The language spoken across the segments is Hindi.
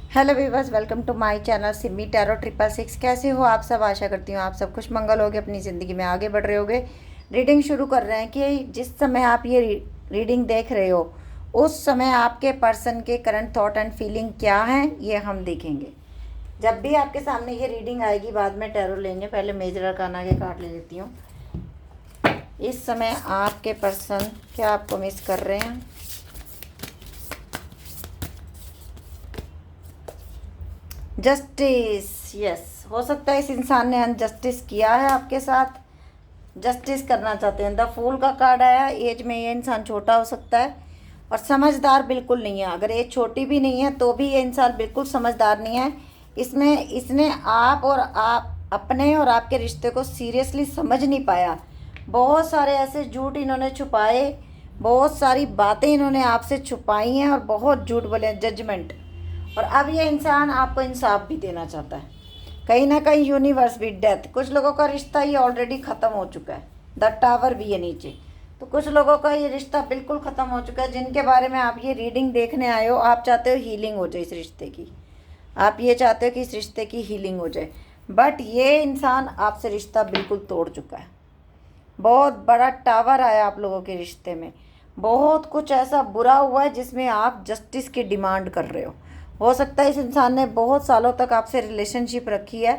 Hello viewers, welcome to my channel Simi tarot 666। कैसे हो आप सब? आशा करती हूँ आप सब खुश मंगल होगे, अपनी ज़िंदगी में आगे बढ़ रहे होगे। रीडिंग शुरू कर रहे हैं कि जिस समय आप ये रीडिंग देख रहे हो उस समय आपके पर्सन के करंट थॉट एंड फीलिंग क्या हैं, ये हम देखेंगे। जब भी आपके सामने ये रीडिंग आएगी, बाद में टैरो लेंगे, पहले मेजर अरकाना के कार्ड ले लेती हूँ। इस समय आपके पर्सन क्या आपको मिस कर रहे हैं? Justice, yes. हो सकता है इस इंसान ने अनजस्टिस किया है आपके साथ, जस्टिस करना चाहते हैं। द फूल का कार्ड आया। एज में ये इंसान छोटा हो सकता है और समझदार बिल्कुल नहीं है। अगर एज छोटी भी नहीं है तो भी ये इंसान बिल्कुल समझदार नहीं है। इसने आप और आप अपने और आपके रिश्ते को सीरियसली समझ नहीं पाया। बहुत सारे ऐसे झूठ इन्होंने छुपाए, बहुत सारी बातें इन्होंने आपसे छुपाई हैं और बहुत झूठ बोले, जजमेंट। और अब ये इंसान आपको इंसाफ भी देना चाहता है। कहीं ना कहीं यूनिवर्स भी, डेथ, कुछ लोगों का रिश्ता ये ऑलरेडी ख़त्म हो चुका है। द टावर भी है नीचे, तो कुछ लोगों का ये रिश्ता बिल्कुल ख़त्म हो चुका है। जिनके बारे में आप ये रीडिंग देखने आए हो, आप चाहते हो हीलिंग हो जाए इस रिश्ते की। आप ये चाहते हो कि इस रिश्ते की हीलिंग हो जाए, बट ये इंसान आपसे रिश्ता बिल्कुल तोड़ चुका है। बहुत बड़ा टावर आया आप लोगों के रिश्ते में। बहुत कुछ ऐसा बुरा हुआ है जिसमें आप जस्टिस की डिमांड कर रहे हो सकता है इस इंसान ने बहुत सालों तक आपसे रिलेशनशिप रखी है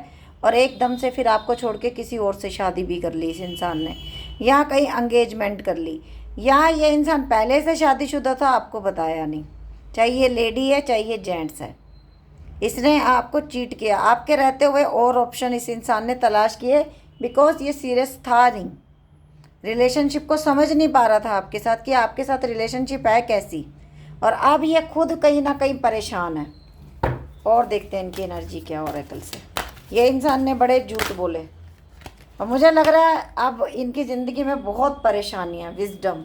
और एकदम से फिर आपको छोड़ के किसी और से शादी भी कर ली इस इंसान ने, या कहीं एंगेजमेंट कर ली, या ये इंसान पहले से शादीशुदा था, आपको बताया नहीं। चाहे ये लेडी है चाहे ये जेंट्स है, इसने आपको चीट किया। आपके रहते हुए और ऑप्शन इस इंसान ने तलाश किए, बिकॉज ये सीरियस था नहीं, रिलेशनशिप को समझ नहीं पा रहा था आपके साथ कि आपके साथ रिलेशनशिप है कैसी। और अब ये खुद कहीं ना कहीं परेशान है। और देखते हैं इनकी एनर्जी क्या हो रहा है कल से। ये इंसान ने बड़े झूठ बोले और मुझे लग रहा है अब इनकी ज़िंदगी में बहुत परेशानियाँ। विजडम,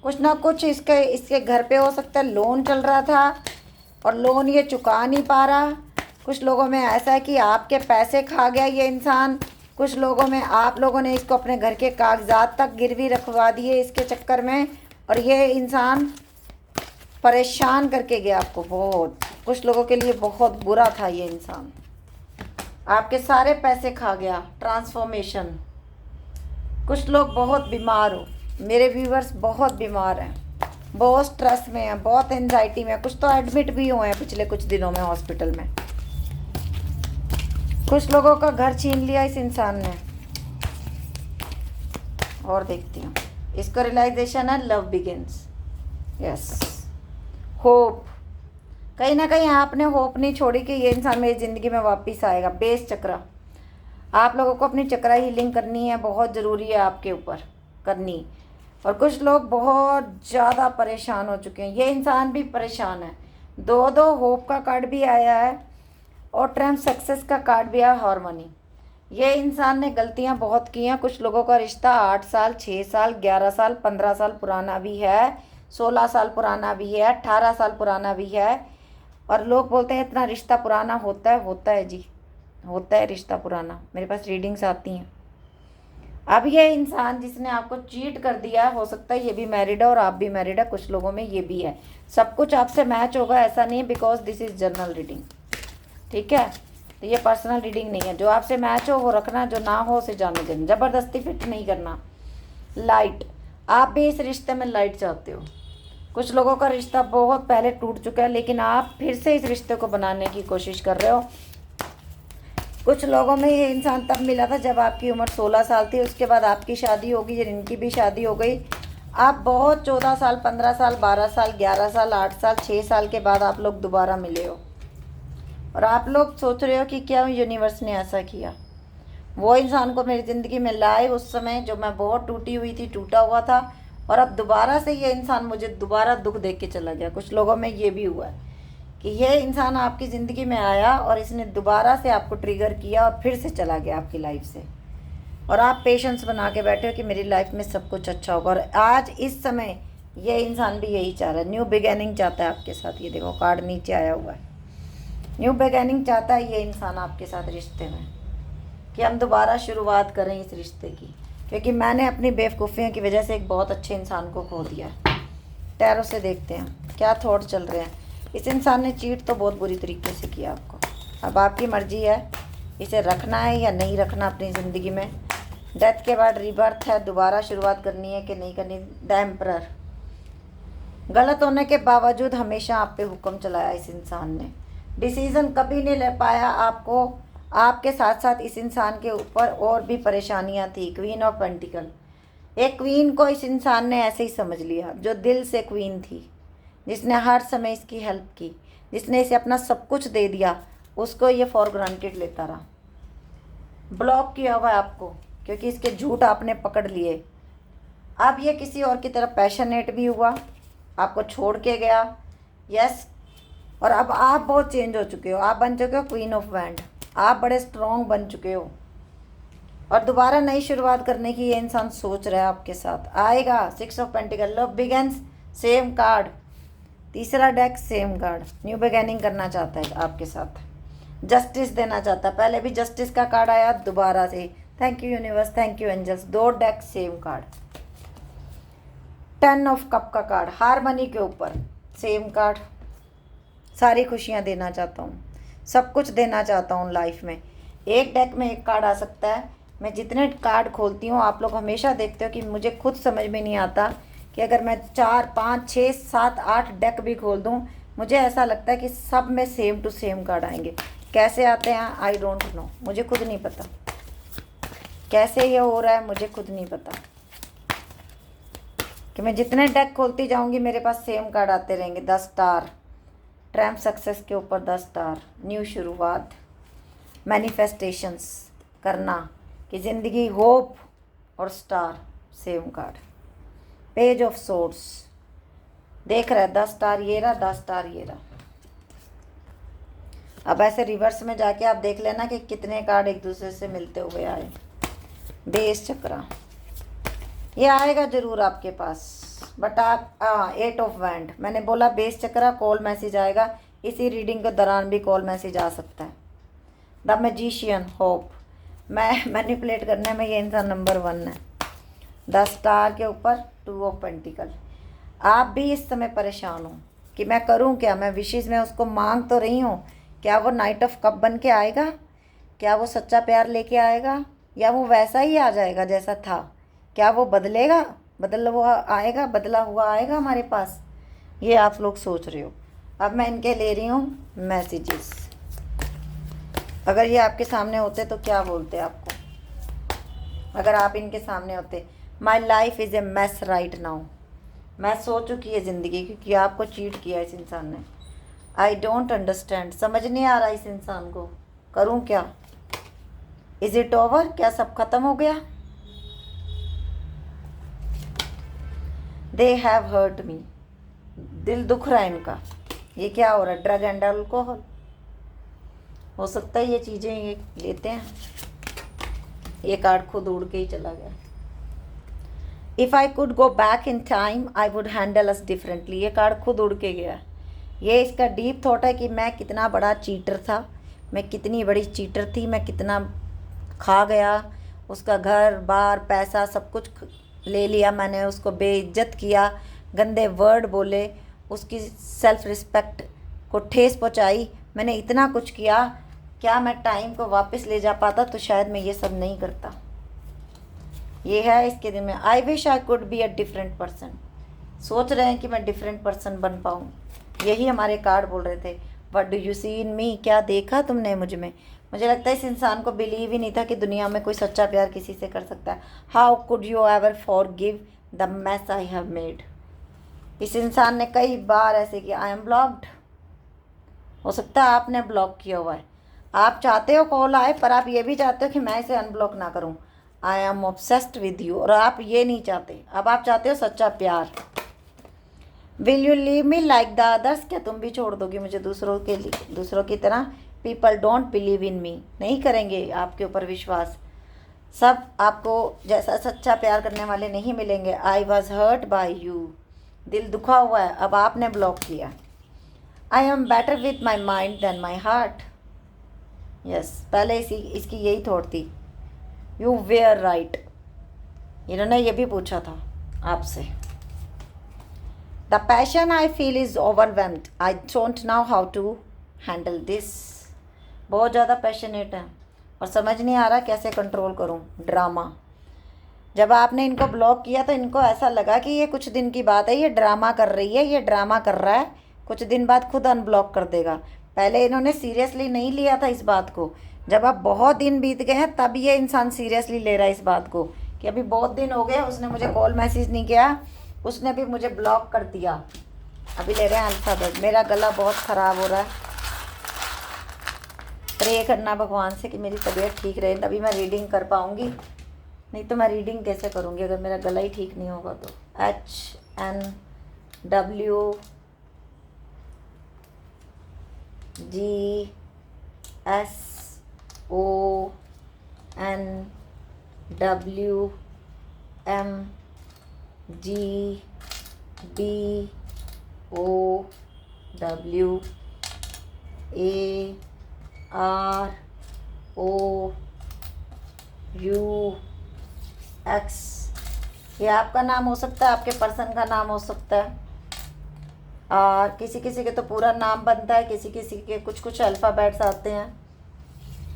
कुछ ना कुछ इसके घर पे हो सकता है लोन चल रहा था और लोन ये चुका नहीं पा रहा। कुछ लोगों में ऐसा है कि आपके पैसे खा गया ये इंसान। कुछ लोगों में आप लोगों ने इसको अपने घर के कागजात तक गिरवी रखवा दिए इसके चक्कर में, और ये इंसान परेशान करके गया आपको बहुत। कुछ लोगों के लिए बहुत बुरा था ये इंसान, आपके सारे पैसे खा गया। ट्रांसफॉर्मेशन, कुछ लोग बहुत बीमार हो, मेरे व्यूवर्स बहुत बीमार हैं, बहुत स्ट्रेस में हैं, बहुत एंजाइटी में हैं। कुछ तो एडमिट भी हुए हैं पिछले कुछ दिनों में हॉस्पिटल में। कुछ लोगों का घर छीन लिया इस इंसान ने। और देखती हूँ, इसको रियलाइजेशन है लव बिगिंस, यस। होप, कहीं ना कहीं आपने होप नहीं छोड़ी कि ये इंसान मेरी ज़िंदगी में वापस आएगा। बेस चक्रा, आप लोगों को अपनी चक्रा हीलिंग करनी है, बहुत ज़रूरी है आपके ऊपर करनी। और कुछ लोग बहुत ज़्यादा परेशान हो चुके हैं, ये इंसान भी परेशान है। दो होप का कार्ड भी आया है और ट्रम्प सक्सेस का कार्ड भी आया, हार्मनी। ये इंसान ने गलतियां बहुत की हैं। कुछ लोगों का रिश्ता 8 साल, 6 साल, 11 साल, 15 साल पुराना भी है, 16 साल पुराना भी है, 18 साल पुराना भी है। और लोग बोलते हैं इतना रिश्ता पुराना होता है जी, होता है रिश्ता पुराना। मेरे पास रीडिंग्स आती हैं। अब ये इंसान जिसने आपको चीट कर दिया, हो सकता है ये भी मैरिड है और आप भी मैरिड है। कुछ लोगों में ये भी है। सब कुछ आपसे मैच होगा ऐसा नहीं है, because this is general reading, ठीक है। तो ये पर्सनल रीडिंग नहीं है। जो आपसे मैच हो वो रखना, जो ना हो उसे जाने देना, ज़बरदस्ती फिट नहीं करना। लाइट, आप भी इस रिश्ते में लाइट चाहते हो। कुछ लोगों का रिश्ता बहुत पहले टूट चुका है, लेकिन आप फिर से इस रिश्ते को बनाने की कोशिश कर रहे हो। कुछ लोगों में ये इंसान तब मिला था जब आपकी उम्र 16 साल थी, उसके बाद आपकी शादी होगी, इनकी भी शादी हो गई। आप बहुत 14 साल, 15 साल, 12 साल, 11 साल, 8 साल, 6 साल के बाद आप लोग दोबारा मिले हो। और आप लोग सोच रहे हो कि क्या यूनिवर्स ने ऐसा किया। वो इंसान को मेरी ज़िंदगी में लाए उस समय जो मैं बहुत टूटी हुई थी, टूटा हुआ था, और अब दोबारा से ये इंसान मुझे दोबारा दुख दे के चला गया। कुछ लोगों में ये भी हुआ है कि ये इंसान आपकी ज़िंदगी में आया और इसने दोबारा से आपको ट्रिगर किया और फिर से चला गया आपकी लाइफ से। और आप पेशेंस बना के बैठे हो कि मेरी लाइफ में सब कुछ अच्छा होगा। और आज इस समय ये इंसान भी यही चाह रहा है, न्यू बिगेनिंग चाहता है आपके साथ। ये देखो कार्ड नीचे आया हुआ है, न्यू बिगेनिंग चाहता है ये इंसान आपके साथ रिश्ते में, कि हम दोबारा शुरुआत करें इस रिश्ते की। क्योंकि मैंने अपनी बेवकूफ़ियों की वजह से एक बहुत अच्छे इंसान को खो दिया। टैरो से देखते हैं क्या थॉट चल रहे हैं। इस इंसान ने चीट तो बहुत बुरी तरीके से किया आपको। अब आपकी मर्जी है इसे रखना है या नहीं रखना अपनी ज़िंदगी में। डेथ के बाद रीबर्थ है, दोबारा शुरुआत करनी है कि नहीं करनी। द एम्परर, गलत होने के बावजूद हमेशा आप पे हुक्म चलाया इस इंसान ने। डिसीज़न कभी नहीं ले पाया आपको। आपके साथ साथ इस इंसान के ऊपर और भी परेशानियां थी। क्वीन ऑफ पेंटिकल, एक क्वीन को इस इंसान ने ऐसे ही समझ लिया, जो दिल से क्वीन थी, जिसने हर समय इसकी हेल्प की, जिसने इसे अपना सब कुछ दे दिया, उसको ये फॉर ग्रांटेड लेता रहा। ब्लॉक किया हुआ है आपको क्योंकि इसके झूठ आपने पकड़ लिए। अब ये किसी और की तरफ पैशनेट भी हुआ, आपको छोड़ के गया। यस, और अब आप बहुत चेंज हो चुके हो। आप बन चुके हो क्वीन ऑफ वैंड, आप बड़े स्ट्रॉन्ग बन चुके हो और दोबारा नई शुरुआत करने की ये इंसान सोच रहा है आपके साथ। आएगा 6 of pentacles, love begins, same card, तीसरा deck same card, new beginning करना चाहता है आपके साथ, जस्टिस देना चाहता है। पहले भी जस्टिस का कार्ड आया, दोबारा से thank you universe, thank you angels. 2 deck same card. 10 of cup का कार्ड, हारमनी के ऊपर सेम कार्ड। सारी खुशियाँ देना चाहता हूँ, सब कुछ देना चाहता हूँ लाइफ में। एक डेक में एक कार्ड आ सकता है। मैं जितने कार्ड खोलती हूँ, आप लोग हमेशा देखते हो कि मुझे खुद समझ में नहीं आता कि अगर मैं 4, 5, 6, 7, 8 डेक भी खोल दूँ, मुझे ऐसा लगता है कि सब में सेम टू सेम कार्ड आएंगे। कैसे आते हैं आई डोंट नो, मुझे खुद नहीं पता कैसे ये हो रहा है, मुझे खुद नहीं पता कि मैं जितने डेक खोलती जाऊंगी मेरे पास सेम कार्ड आते रहेंगे। 10 स्टार, ट्रैम्प सक्सेस के ऊपर 10 स्टार, न्यू शुरुआत, मैनिफेस्टेशंस करना कि ज़िंदगी होप और star, same card. Page of source, देख रहा है 10 स्टार ये रहा, 10 स्टार ये रहा। अब ऐसे रिवर्स में जाके आप देख लेना कि कितने कार्ड एक दूसरे से मिलते हुए आए। बेस चक्रा, ये आएगा ज़रूर आपके पास, बट आप 8 ऑफ वैंड, मैंने बोला बेस चक्रा, कॉल मैसेज आएगा। इसी रीडिंग के दौरान भी कॉल मैसेज आ सकता है। द मैजिशियन, होप, मैं मैनिपुलेट करने में ये इंसान नंबर 1 है। 10 स्टार के ऊपर 2 ऑफ पेंटिकल। आप भी इस समय परेशान हो कि मैं करूं क्या। मैं विशेष में उसको मांग तो रही हूँ, क्या वो नाइट ऑफ कप बन के आएगा, क्या वो सच्चा प्यार लेके आएगा, या वो वैसा ही आ जाएगा जैसा था। क्या वो बदलेगा, बदला हुआ आएगा हमारे पास, ये आप लोग सोच रहे हो। अब मैं इनके ले रही हूँ मैसेजेस। अगर ये आपके सामने होते तो क्या बोलते आपको, अगर आप इनके सामने होते। My life is a mess right now, मैं सो चुकी है ज़िंदगी, क्योंकि आपको चीट किया इस इंसान ने। आई डोंट अंडरस्टैंड, समझ नहीं आ रहा इस इंसान को, करूँ क्या। इज़ इट ओवर, क्या सब खत्म हो गया। दे हैव हर्ट मी, दिल दुख रहा है इनका। ये क्या हो रहा है, ड्रग एंड अल्कोहल हो सकता है, ये चीज़ें ये लेते हैं। ये कार्ड खुद उड़ के ही चला गया। If I could go back in time I would handle us differently, ये कार्ड खुद उड़ के गया। ये इसका डीप थॉट है कि मैं कितना बड़ा चीटर था, मैं कितनी बड़ी चीटर थी, मैं कितना खा गया। उसका घर बार पैसा सब कुछ ले लिया मैंने, उसको बेइज्जत किया, गंदे वर्ड बोले, उसकी सेल्फ रिस्पेक्ट को ठेस पहुंचाई। मैंने इतना कुछ किया, क्या मैं टाइम को वापस ले जा पाता तो शायद मैं ये सब नहीं करता। ये है इसके दिन में। I wish I could be a different person, सोच रहे हैं कि मैं डिफरेंट पर्सन बन पाऊँ। यही हमारे कार्ड बोल रहे थे। व्हाट डू यू सी इन मी, क्या देखा तुमने मुझ में। मुझे लगता है इस इंसान को बिलीव ही नहीं था कि दुनिया में कोई सच्चा प्यार किसी से कर सकता है। How could you ever forgive the mess I have made. इस इंसान ने कई बार ऐसे किया। आई एम ब्लॉक्ड, हो सकता है आपने ब्लॉक किया हुआ है। आप चाहते हो कॉल आए, पर आप ये भी चाहते हो कि मैं इसे अनब्लॉक ना करूं। I am obsessed with you, और आप ये नहीं चाहते। अब आप चाहते हो सच्चा प्यार। Will you leave me like the others, क्या तुम भी छोड़ दोगे मुझे दूसरों की तरह। पीपल डोंट बिलीव इन मी, नहीं करेंगे आपके ऊपर विश्वास। सब आपको जैसा सच्चा प्यार करने वाले नहीं मिलेंगे। I was hurt by you, दिल दुखा हुआ है, अब आपने ब्लॉक किया। I am better with my mind than my heart. Yes, पहले इसकी यही थॉट थी। यू वेयर राइट, इन्होंने ये भी पूछा था आपसे। The passion I feel is overwhelmed, I don't know how to handle this. बहुत ज़्यादा पैशनेट है और समझ नहीं आ रहा कैसे कंट्रोल करूं। ड्रामा, जब आपने इनको ब्लॉक किया तो इनको ऐसा लगा कि ये कुछ दिन की बात है, ये ड्रामा कर रही है, ये ड्रामा कर रहा है, कुछ दिन बाद खुद अनब्लॉक कर देगा। पहले इन्होंने सीरियसली नहीं लिया था इस बात को, जब अब बहुत दिन बीत गए हैं तब ये इंसान सीरियसली ले रहा है इस बात को कि अभी बहुत दिन हो गए, उसने मुझे कॉल मैसेज नहीं किया, उसने भी मुझे ब्लॉक कर दिया। अभी ले रहे हैं अल्फ़ाबेट। मेरा गला बहुत ख़राब हो रहा है, प्रे करना भगवान से कि मेरी तबीयत ठीक रहे तभी मैं रीडिंग कर पाऊँगी, नहीं तो मैं रीडिंग कैसे करूँगी अगर मेरा गला ही ठीक नहीं होगा तो। HSONWMGBOW, ये आपका नाम हो सकता है, आपके पर्सन का नाम हो सकता है, और किसी किसी के तो पूरा नाम बनता है, किसी किसी के कुछ कुछ अल्फ़ाबेट्स आते हैं।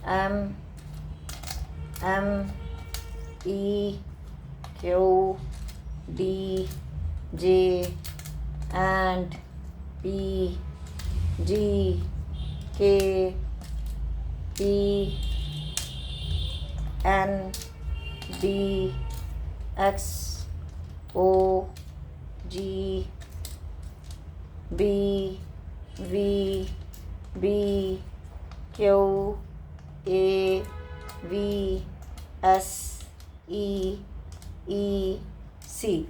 MMEQDJNDXOGBVVQAVSEEC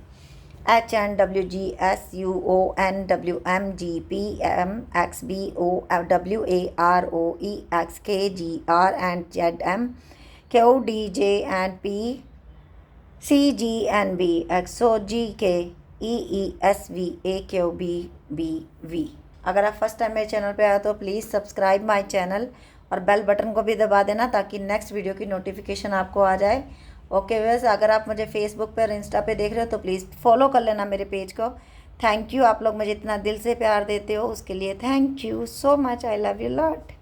HNWGSUONWMGPMXBOWAROEXKGR and ZMKODJ and PCGNB XOGKEESVAQBBV। अगर आप फर्स्ट टाइम मेरे चैनल पे आए तो प्लीज़ सब्सक्राइब माय चैनल और बेल बटन को भी दबा देना ताकि नेक्स्ट वीडियो की नोटिफिकेशन आपको आ जाए। ओके व्यूअर्स, अगर आप मुझे फेसबुक पर इंस्टा पे देख रहे हो तो प्लीज़ फॉलो कर लेना मेरे पेज को। थैंक यू, आप लोग मुझे इतना दिल से प्यार देते हो उसके लिए thank you so much. I love you lot.